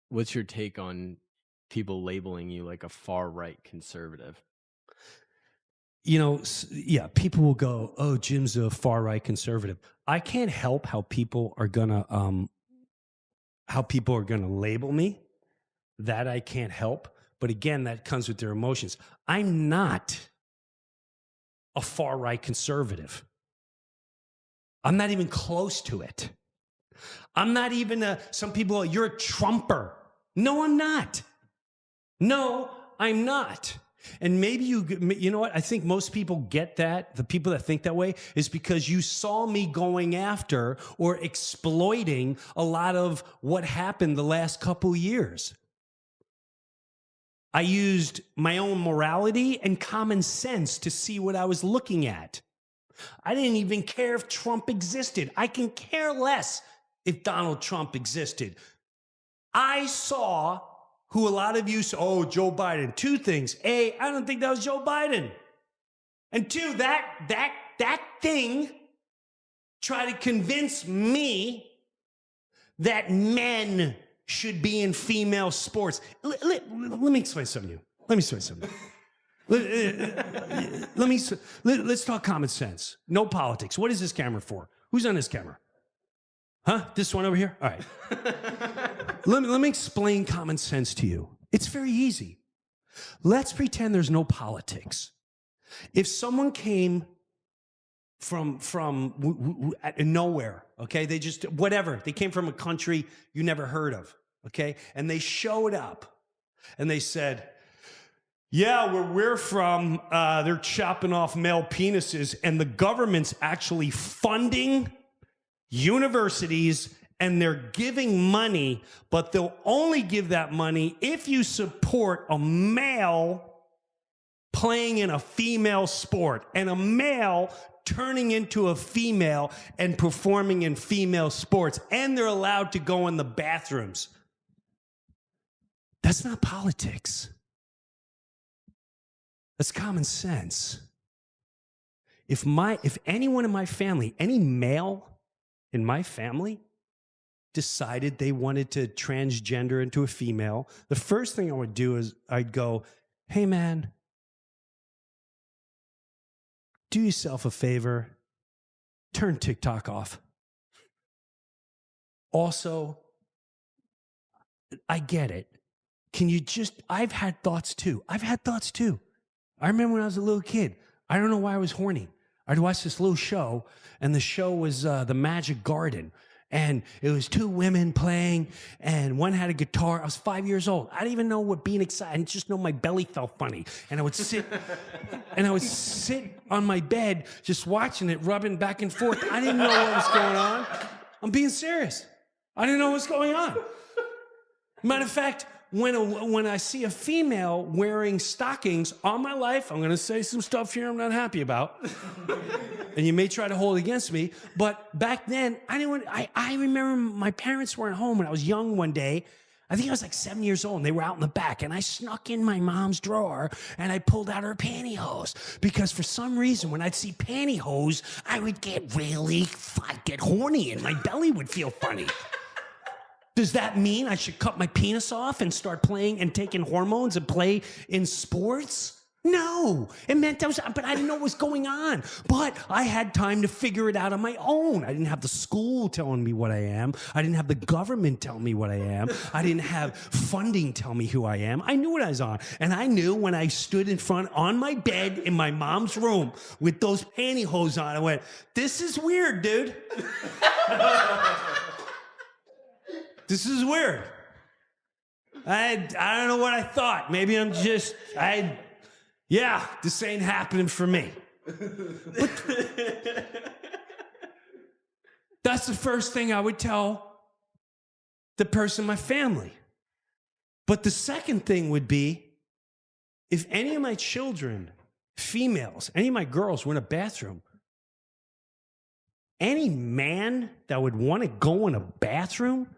What's your take on people labeling you like a far right conservative? Yeah, people will go, "Oh, Jim's a far right conservative." I can't help how people are gonna label me. That I can't help. But again, that comes with their emotions. I'm not a far right conservative. I'm not even close to it. I'm not even some people are, you're a Trumper. No, I'm not. No, I'm not. And maybe you know what? I think most people get that. The people that think that way is because you saw me going after or exploiting a lot of what happened the last couple years. I used my own morality and common sense to see what I was looking at. I didn't even care if Trump existed. I can care less if Donald Trump existed. I saw who a lot of you saw, oh, Joe Biden. Two things. A, I don't think that was Joe Biden. And two, that thing tried to convince me that men should be in female sports. Let me explain something to you. Let me explain something. Let's talk common sense. No politics. What is this camera for? Who's on this camera? Huh? This one over here? All right. let me explain common sense to you. It's very easy. Let's pretend there's no politics. If someone came from nowhere, okay? They just, whatever. They came from a country you never heard of, okay? And they showed up and they said, yeah, where we're from, they're chopping off male penises and the government's actually funding universities and they're giving money, but they'll only give that money if you support a male playing in a female sport and a male turning into a female and performing in female sports, and they're allowed to go in the bathrooms. That's not politics. That's common sense. If anyone in my family, any male in my family decided they wanted to transgender into a female, the first thing I would do is I'd go, hey man, do yourself a favor, turn TikTok off. Also, I get it. I've had thoughts too. I remember when I was a little kid, I don't know why I was horny. I'd watch this little show, and the show was The Magic Garden. And it was two women playing, and one had a guitar. I was 5 years old. I didn't even know what being excited. I just know my belly felt funny. And I would sit on my bed just watching it, rubbing back and forth. I didn't know what was going on. I'm being serious. I didn't know what was going on. Matter of fact, when I see a female wearing stockings, all my life, I'm going to say some stuff here I'm not happy about. And you may try to hold it against me. But back then, I remember my parents weren't home when I was young one day. I think I was like 7 years old, and they were out in the back. And I snuck in my mom's drawer, and I pulled out her pantyhose. Because for some reason, when I'd see pantyhose, I would get horny, and my belly would feel funny. Does that mean I should cut my penis off and start playing and taking hormones and play in sports? No, it meant but I didn't know what was going on. But I had time to figure it out on my own. I didn't have the school telling me what I am. I didn't have the government tell me what I am. I didn't have funding tell me who I am. I knew what I was on. And I knew when I stood in front on my bed in my mom's room with those pantyhose on, I went, this is weird, dude. This is weird. I don't know what I thought. Maybe I'm just, this ain't happening for me. But that's the first thing I would tell the person in my family. But the second thing would be, if any of my children, females, any of my girls were in a bathroom, any man that would want to go in a bathroom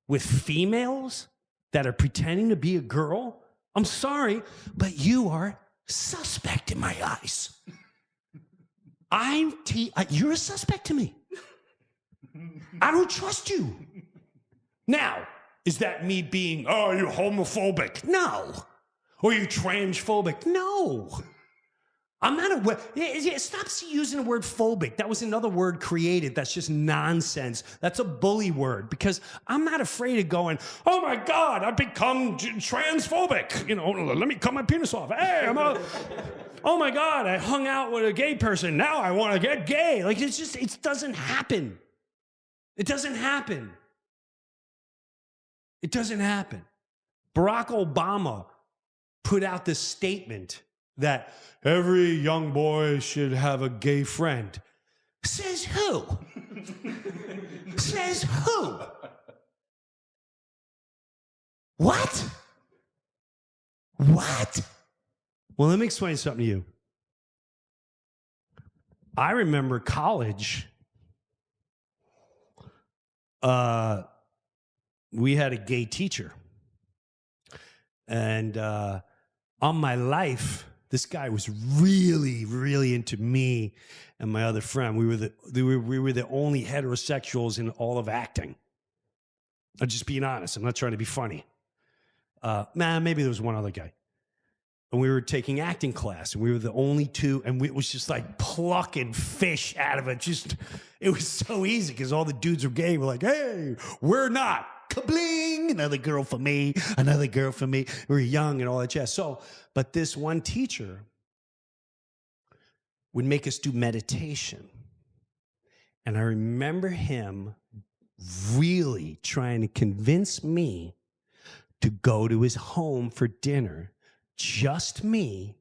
with females that are pretending to be a girl, I'm sorry, but you are suspect in my eyes. You're a suspect to me. I don't trust you. Now, Is that me being, oh, you homophobic? No. Or you transphobic? No. I'm not aware. Stop using the word phobic. That was another word created. That's just nonsense. That's a bully word because I'm not afraid of going, oh my God, I've become transphobic. Let me cut my penis off. Hey, oh my God, I hung out with a gay person. Now I want to get gay. Like, it doesn't happen. It doesn't happen. It doesn't happen. Barack Obama put out this statement that every young boy should have a gay friend. Says who? Says who? What? What? Well, let me explain something to you. I remember college. We had a gay teacher. And on my life, this guy was really, really into me and my other friend. We were the only heterosexuals in all of acting. I'm just being honest. I'm not trying to be funny. Maybe there was one other guy. And we were taking acting class, and we were the only two, and it was just like plucking fish out of it. It was so easy because all the dudes were gay. We're like, hey, we're not. Kabling! Another girl for me, another girl for me. We were young and all that jazz. But this one teacher would make us do meditation. And I remember him really trying to convince me to go to his home for dinner, just me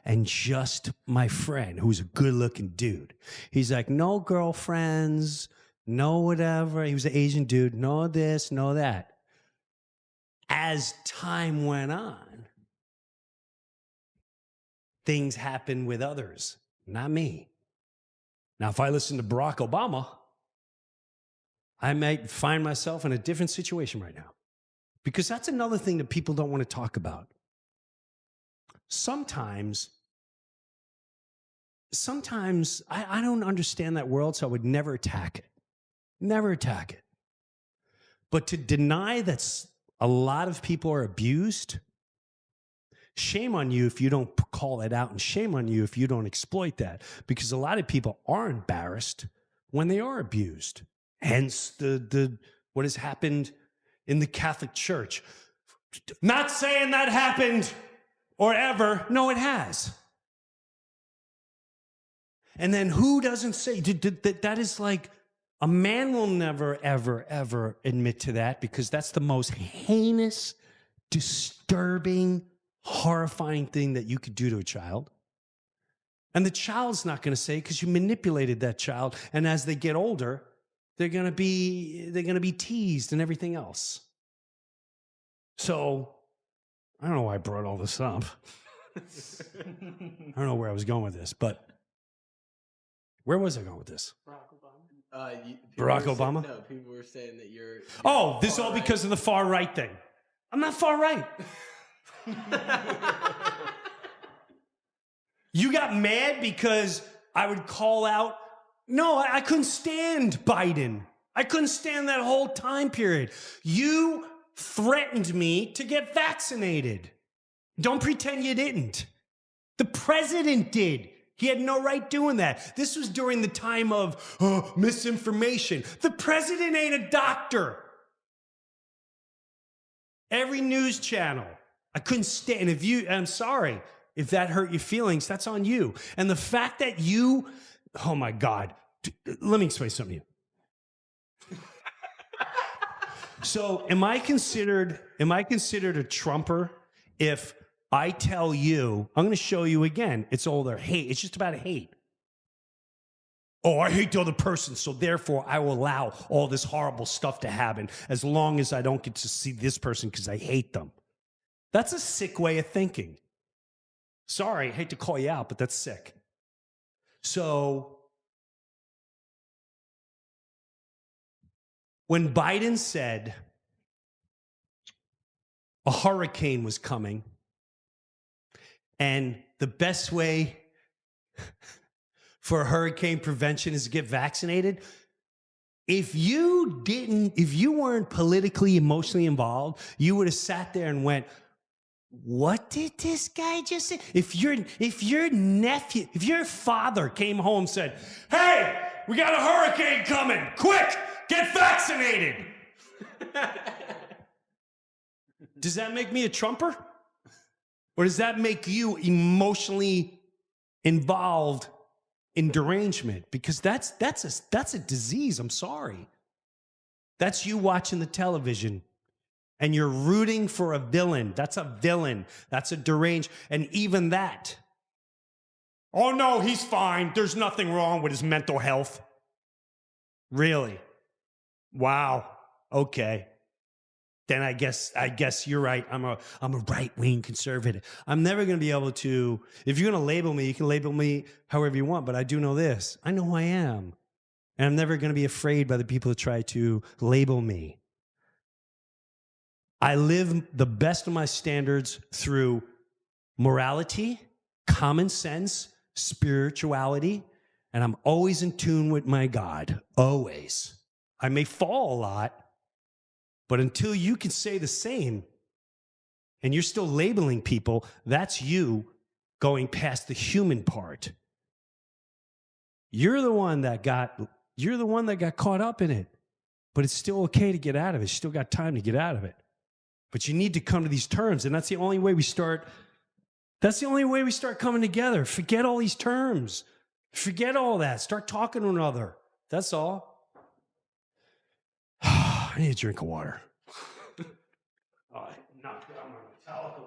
and just my friend, who was a good-looking dude. He's like, no girlfriends, no whatever. He was an Asian dude, no this, no that. As time went on, things happened with others, not me. Now, if I listen to Barack Obama, I might find myself in a different situation right now. Because that's another thing that people don't want to talk about. Sometimes I don't understand that world, so I would never attack it. Never attack it. But to deny that a lot of people are abused, shame on you if you don't call it out, and shame on you if you don't exploit that. Because a lot of people are embarrassed when they are abused. Hence the what has happened in the Catholic Church. Not saying that happened or ever. No, it has. And then who doesn't say that is like, a man will never, ever, ever admit to that because that's the most heinous, disturbing, horrifying thing that you could do to a child. And the child's not going to say because you manipulated that child. And as they get older, they're going to be teased and everything else. So I don't know why I brought all this up. I don't know where I was going with this, but where was I going with this? Barack Obama? No, people were saying that you're this is all because of the far right thing. I'm not far right. You got mad because I would call out. No, I couldn't stand Biden. I couldn't stand that whole time period. You threatened me to get vaccinated. Don't pretend you didn't. The president did. He had no right doing that. This was during the time of misinformation. The president ain't a doctor. Every news channel. I couldn't stand. I'm sorry. If that hurt your feelings, that's on you. And the fact that you, oh my God. Let me explain something to you. So am I considered a Trumper if I tell you, I'm going to show you again, it's all their hate. It's just about hate. Oh, I hate the other person, so therefore I will allow all this horrible stuff to happen as long as I don't get to see this person because I hate them. That's a sick way of thinking. Sorry, I hate to call you out, but that's sick. So when Biden said a hurricane was coming, and the best way for hurricane prevention is to get vaccinated, If you weren't politically, emotionally involved, you would have sat there and went, what did this guy just say? If your father came home and said, hey, we got a hurricane coming, quick, get vaccinated. Does that make me a Trumper? Or does that make you emotionally involved in derangement? Because that's a disease, I'm sorry. That's you watching the television and you're rooting for a villain. That's a villain. That's a deranged. And even that, oh no, he's fine. There's nothing wrong with his mental health. Really? Wow. Okay. Then I guess you're right. I'm a right-wing conservative. I'm never going to be able to, if you're going to label me, you can label me however you want, but I do know this. I know who I am. And I'm never going to be afraid by the people who try to label me. I live the best of my standards through morality, common sense, spirituality, and I'm always in tune with my God. Always. I may fall a lot, but until you can say the same and you're still labeling people, that's you going past the human part. You're the one that got caught up in it, but it's still okay to get out of it. You still got time to get out of it. But you need to come to these terms, and that's the only way we start coming together. Forget all these terms. Forget all that. Start talking to one another. That's all. I need a drink of water. Oh, I knocked down my Metallica.